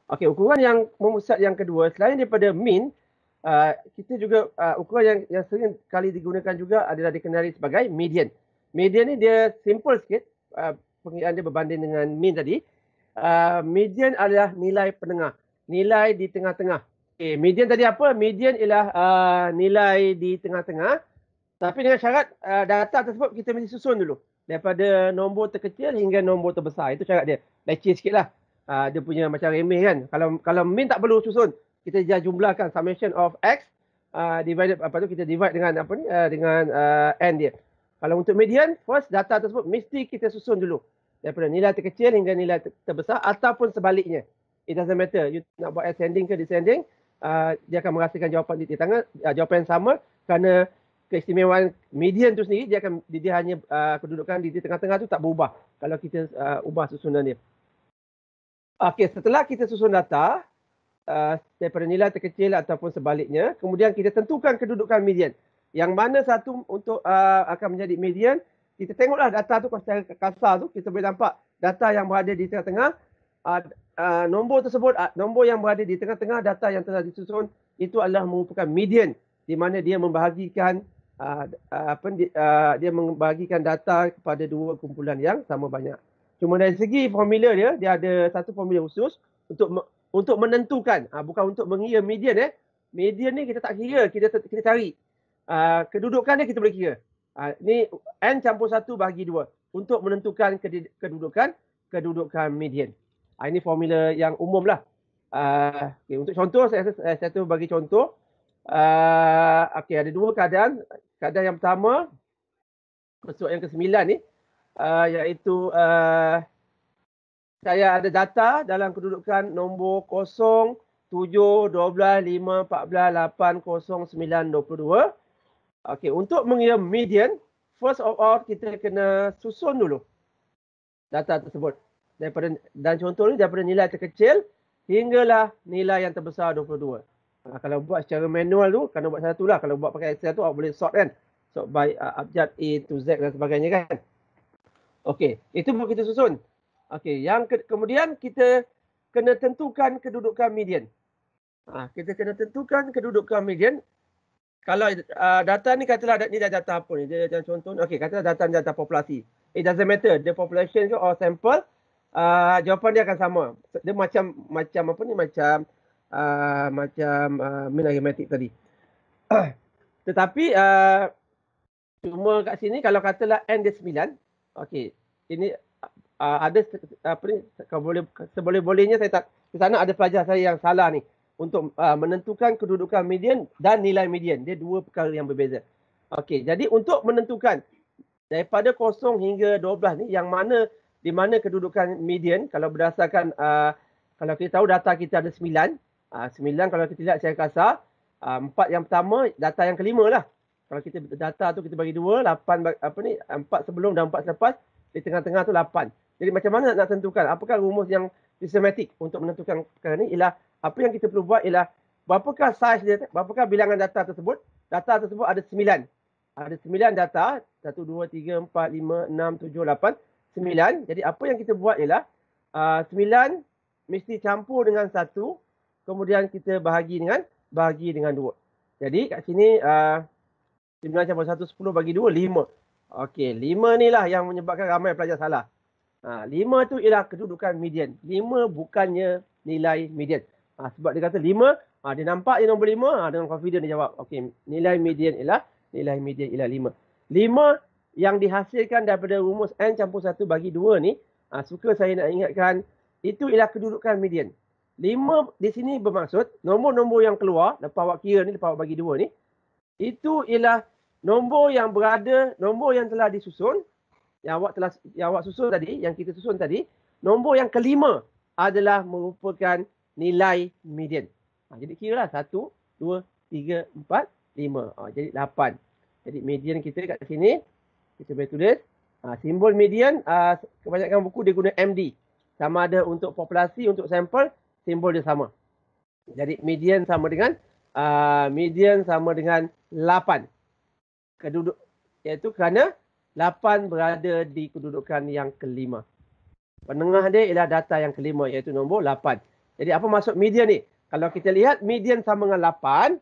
Okey, ukuran yang memusat yang kedua, selain daripada mean, kita juga ukuran yang sering kali digunakan juga adalah dikenali sebagai median. Median ni dia simple sikit, pengiraan dia berbanding dengan mean tadi. Median adalah nilai penengah, nilai di tengah-tengah. Okay, median tadi apa? Median ialah nilai di tengah-tengah. Tapi dengan syarat data tersebut kita mesti susun dulu. Daripada nombor terkecil hingga nombor terbesar. Itu syarat dia. Leceh sikit lah. Dia punya macam remeh kan. Kalau min tak perlu susun. Kita just jumlahkan summation of x divided, apa tu, kita divide dengan apa ni, dengan n dia. Kalau untuk median, first data tersebut mesti kita susun dulu. Daripada nilai terkecil hingga nilai terbesar ataupun sebaliknya. It doesn't matter. You nak buat ascending ke descending, dia akan merasakan jawapan di tangan, jawapan yang sama, kerana keistimewaan median tu sendiri dia hanya kedudukan di tengah-tengah tu tak berubah kalau kita ubah susunan dia. Okey, setelah kita susun data daripada nilai terkecil ataupun sebaliknya, kemudian kita tentukan kedudukan median. Yang mana satu untuk akan menjadi median, kita tengoklah data tu secara kasar tu, kita boleh nampak data yang berada di tengah-tengah, nombor tersebut, nombor yang berada di tengah-tengah data yang telah disusun, itu adalah merupakan median, di mana dia membahagikan dia membagikan data kepada dua kumpulan yang sama banyak. Cuma dari segi formula dia ada satu formula khusus untuk menentukan, bukan untuk mengira median. Median ni kita tak kira, kita cari. Kedudukan dia kita boleh kira. Ni n campur 1 bahagi 2 untuk menentukan kedudukan median. Ini formula yang umum lah. Okay, untuk contoh, saya tu bagi contoh. Okay, ada dua keadaan. Keadaan yang pertama, persoalan yang ke-9 ni, iaitu saya ada data dalam kedudukan nombor 0, 7, 12, 5, 14, 8, 0, 9, 22. Okey, untuk mengira median, first of all kita kena susun dulu data tersebut. Dan contoh ni daripada nilai terkecil hinggalah nilai yang terbesar 22. Kalau buat secara manual tu, kena buat satu lah. Kalau buat pakai Excel tu, boleh sort kan. Sort by abjad A to Z dan sebagainya kan. Okey, itu pun kita susun. Okey, kemudian kita kena tentukan kedudukan median. Kita kena tentukan kedudukan median. Kalau data ni katalah ni data apa ni? Dia contoh, okey, katalah data populasi. It doesn't matter, the population ke or sample, jawapan dia akan sama. Dia macam apa ni? Macam mean arithmetic tadi. Tetapi cuma kat sini kalau katalah n dia 9, okey, ini ada apa ni, seboleh-bolehnya saya tak nak ada pelajar saya yang salah ni untuk menentukan kedudukan median dan nilai median. Dia dua perkara yang berbeza. Okey, jadi untuk menentukan daripada 0 hingga 12 ni di mana kedudukan median, kalau berdasarkan kalau kita tahu data kita ada 9, 9 kalau kita lihat secara kasar, 4 yang pertama, data yang kelima lah. Kalau kita data tu kita bagi 2, 8 apa ni, 4 sebelum dan 4 selepas, di tengah-tengah tu 8. Jadi macam mana nak tentukan? Apakah rumus yang sistematik untuk menentukan perkara ni? Ialah apa yang kita perlu buat ialah berapakah size dia, berapakah bilangan data tersebut? Data tersebut ada 9. Ada 9 data, 1, 2, 3, 4, 5, 6, 7, 8, 9. Jadi apa yang kita buat ialah 9 mesti campur dengan 1, kemudian kita bahagi dengan 2. Jadi kat sini 9 campur 1, 10 bagi 2, 5. Okey, 5 ni lah yang menyebabkan ramai pelajar salah. 5 tu ialah kedudukan median. 5 bukannya nilai median. Sebab dia kata 5, dia nampak dia nombor 5, dengan confident dia jawab. Okey, nilai median ialah 5. 5 yang dihasilkan daripada rumus n campur 1 bagi 2 ni, suka saya nak ingatkan, itu ialah kedudukan median. 5 di sini bermaksud nombor-nombor yang keluar, lepas awak kira ni, lepas awak bagi 2 ni, itu ialah nombor yang telah disusun, yang awak susun tadi, yang kita susun tadi. Nombor yang kelima adalah merupakan nilai median. Jadi kira lah 1, 2, 3, 4, 5. Jadi 8. Jadi median kita kat sini, kita boleh tulis. Simbol median, kebanyakan buku dia guna MD. Sama ada untuk populasi, untuk sampel, simbol dia sama. Jadi median sama dengan 8. Iaitu kerana 8 berada di kedudukan yang kelima. Penengah dia ialah data yang kelima, iaitu nombor 8. Jadi apa maksud median ni? Kalau kita lihat median sama dengan 8,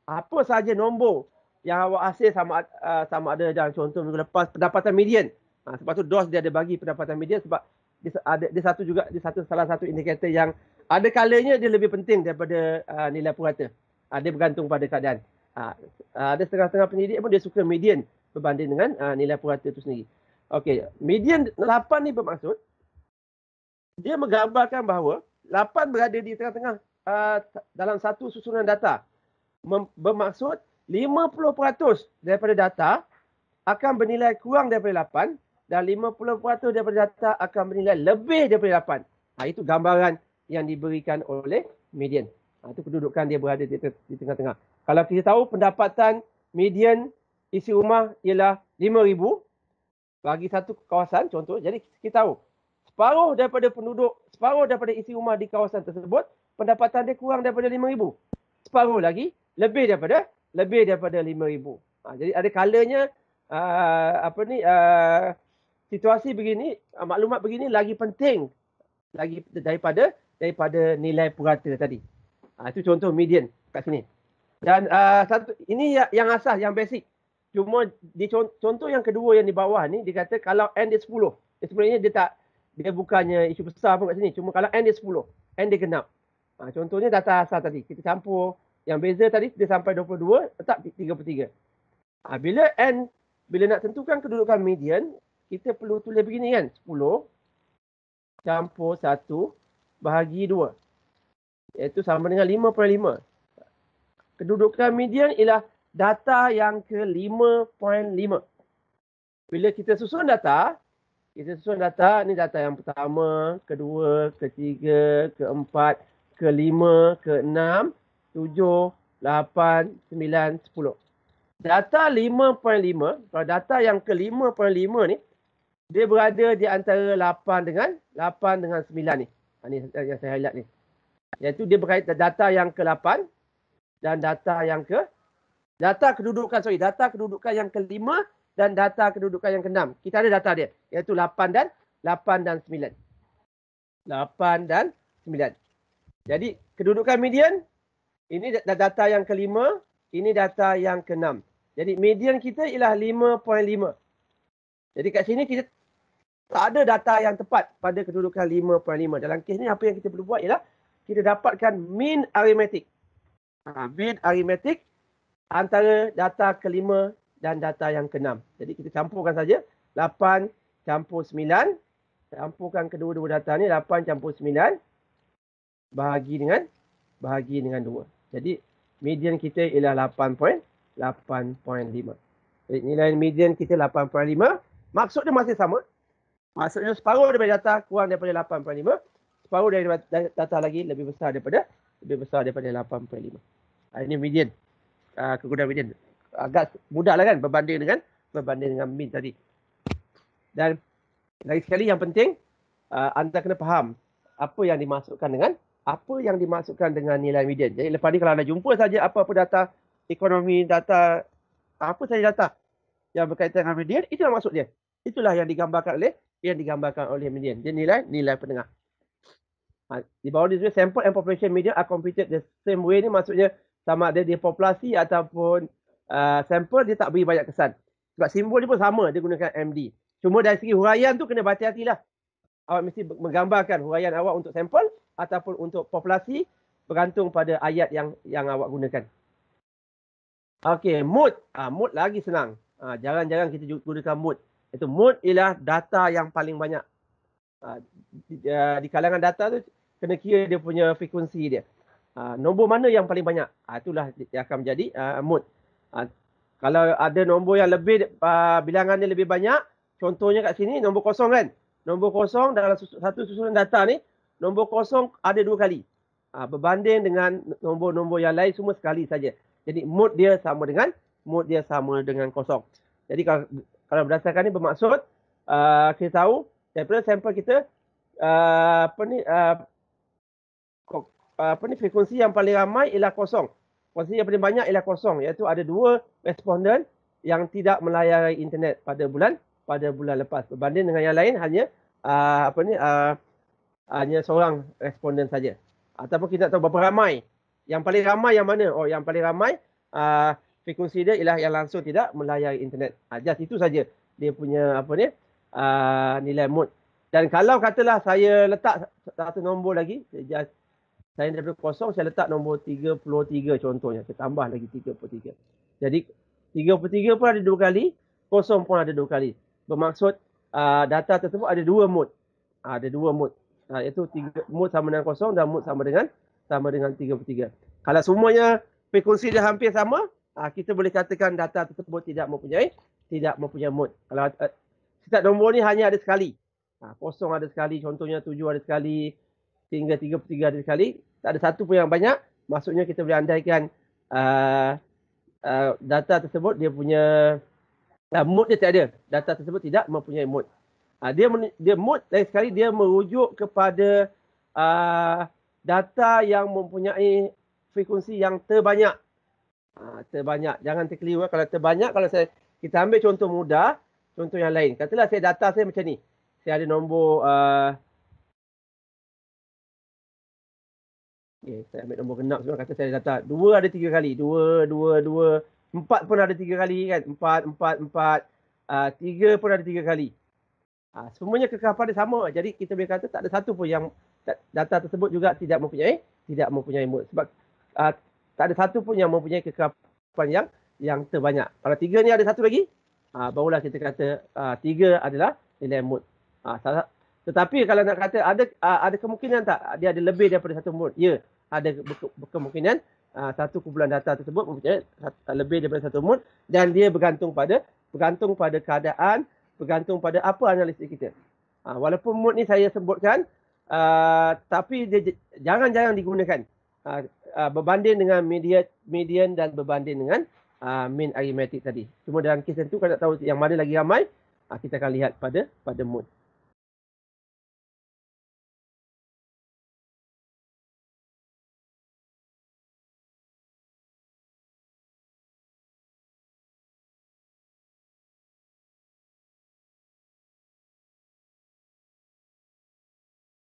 apa sahaja nombor yang awak hasil sama ada dalam contoh minggu lepas pendapatan median. Sebab tu DOS dia ada bagi pendapatan median sebab dia salah satu indikator yang ada kalanya dia lebih penting daripada nilai purata. Dia bergantung pada keadaan. Ada setengah-setengah pendidik pun dia suka median berbanding dengan nilai purata itu sendiri. Okey, median 8 ni bermaksud dia menggambarkan bahawa 8 berada di tengah-tengah dalam satu susunan data. Bermaksud 50% daripada data akan bernilai kurang daripada 8 dan 50% daripada data akan bernilai lebih daripada 8. Itu gambaran yang diberikan oleh median. Itu kedudukan dia berada di tengah-tengah. Kalau kita tahu pendapatan median isi rumah ialah 5,000 bagi satu kawasan contoh. Jadi kita tahu separuh daripada isi rumah di kawasan tersebut pendapatan dia kurang daripada 5,000. Separuh lagi lebih daripada 5,000. Jadi ada kalanya situasi begini, maklumat begini lagi penting lagi daripada nilai purata tadi. Itu contoh median kat sini. Dan ini yang asas, yang basic. Cuma di contoh yang kedua yang di bawah ni dia kata kalau N dia 10. Sebenarnya dia bukannya isu besar pun kat sini. Cuma kalau N dia 10, N dia genap. Contohnya data asal tadi. Kita campur yang beza tadi dia sampai 22, tetap 3/3. Bila nak tentukan kedudukan median, kita perlu tulis begini kan. 10 campur 1 bahagi 2. Iaitu sama dengan 5/5. Kedudukan median ialah data yang ke-5.5. Bila kita susun data, ni data yang pertama, kedua, ketiga, keempat, kelima, keenam, 7, 8, 9, 10. Data 5.5, kalau data yang ke-5.5 ni, dia berada di antara 8 dengan 9 ni. Ni yang saya highlight ni. Iaitu dia berkaitan data yang ke-8 dan data kedudukan yang ke-5 dan data kedudukan yang ke-6. Kita ada data dia, iaitu 8 dan 9. 8 dan 9. Jadi kedudukan median, ini data yang ke-5, ini data yang ke-6. Jadi median kita ialah 5.5. Jadi kat sini kita tak ada data yang tepat pada kedudukan 5.5. Dalam kes ni apa yang kita perlu buat ialah kita dapatkan mean arithmetic. Mean arithmetic antara data ke-5 dan data yang ke-6. Jadi kita campurkan saja 8 campur 9. Campurkan kedua-dua data ni 8 campur 9 bahagi dengan 2. Jadi median kita ialah 8.5. Jadi nilai median kita 8.5. Maksud dia masih sama. Maksudnya separuh daripada data kurang daripada 8.5. Separuh dari data lagi lebih besar daripada 8.5. Ini median. Kegunaan median. Agak mudah lah kan berbanding dengan mean tadi. Dan lagi sekali yang penting, anda kena faham apa yang dimasukkan dengan nilai median. Jadi lepas ni kalau anda jumpa saja apa-apa data ekonomi, data apa saja data yang berkaitan dengan median, itulah maksud dia. Itulah yang digambarkan oleh median. Dia nilai penengah. Di bawah ni sample and population median are computed the same way ni maksudnya sama ada dia populasi ataupun sampel dia tak beri banyak kesan. Sebab simbol dia pun sama, dia gunakan MD. Cuma dari segi huraian tu kena berhati-hatilah. Awak mesti menggambarkan huraian awak untuk sampel ataupun untuk populasi bergantung pada ayat yang awak gunakan. Okey, mood. Mood lagi senang. Jarang-jarang kita gunakan mood. Itu mood ialah data yang paling banyak. Di kalangan data tu kena kira dia punya frekuensi dia. Nombor mana yang paling banyak? Itulah dia akan menjadi mood. Kalau ada nombor yang lebih, bilangan dia lebih banyak, contohnya kat sini nombor kosong kan. Nombor kosong dalam satu susunan data ni, nombor kosong ada 2 kali. Berbanding dengan nombor-nombor yang lain semua sekali saja. Jadi mood dia sama dengan kosong. Jadi kalau berdasarkan ni bermaksud kita tahu daripada sampel kita frekuensi yang paling ramai ialah kosong. Frekuensi yang paling banyak ialah kosong, iaitu ada 2 responden yang tidak melayari internet pada bulan lepas. Berbanding dengan yang lain hanya hanya seorang responden saja. Ataupun kita nak tahu berapa ramai. Yang paling ramai yang mana? Oh, yang paling ramai frekuensi dia ialah yang langsung tidak melayari internet. Just itu saja dia punya apa ni nilai mood. Dan kalau katalah saya letak satu nombor lagi, saya daripada kosong saya letak nombor 33 contohnya, saya tambah lagi 33. Jadi 33 pun ada 2 kali, kosong pun ada 2 kali. Bermaksud data tersebut ada 2 mood. Ada 2 mood. Iaitu 3 mood sama dengan kosong dan mood sama dengan 33. Kalau semuanya frekuensi dia hampir sama, kita boleh katakan data tersebut tidak mempunyai mood. Kalau setiap nombor ni hanya ada sekali. Kosong ada sekali, contohnya 7 ada sekali, sehingga 33 ada sekali, tak ada satu pun yang banyak, maksudnya kita boleh andaikan data tersebut dia punya mood dia tak ada. Data tersebut tidak mempunyai mood. Dia mood lain sekali dia merujuk kepada data yang mempunyai frekuensi yang terbanyak. Terbanyak. Jangan terkeliru. Kalau terbanyak, kalau kita ambil contoh mudah, contoh yang lain. Katalah data saya macam ni. Saya ada nombor saya ambil nombor genap semua, kata saya data 2 ada 3 kali. 2, 4 pun ada 3 kali kan. 4. 3 pun ada 3 kali. Semuanya kekapan dia sama. Jadi kita boleh kata tak ada satu pun yang data tersebut juga tidak mempunyai mood. Sebab tak ada satu pun yang mempunyai kekapan yang terbanyak. Kalau 3 ni ada satu lagi, barulah kita kata 3 adalah nilai mood. Tetapi kalau nak kata ada kemungkinan tak dia ada lebih daripada satu mood? Ya, ada kemungkinan satu kumpulan data tersebut mempunyai lebih daripada satu mood, dan dia bergantung pada keadaan, bergantung pada apa analisis kita. Walaupun mood ni saya sebutkan, tapi dia jangan digunakan berbanding dengan median dan berbanding dengan mean arithmetic tadi. Cuma dalam kes itu kalau nak tahu yang mana lagi ramai, kita akan lihat pada mood.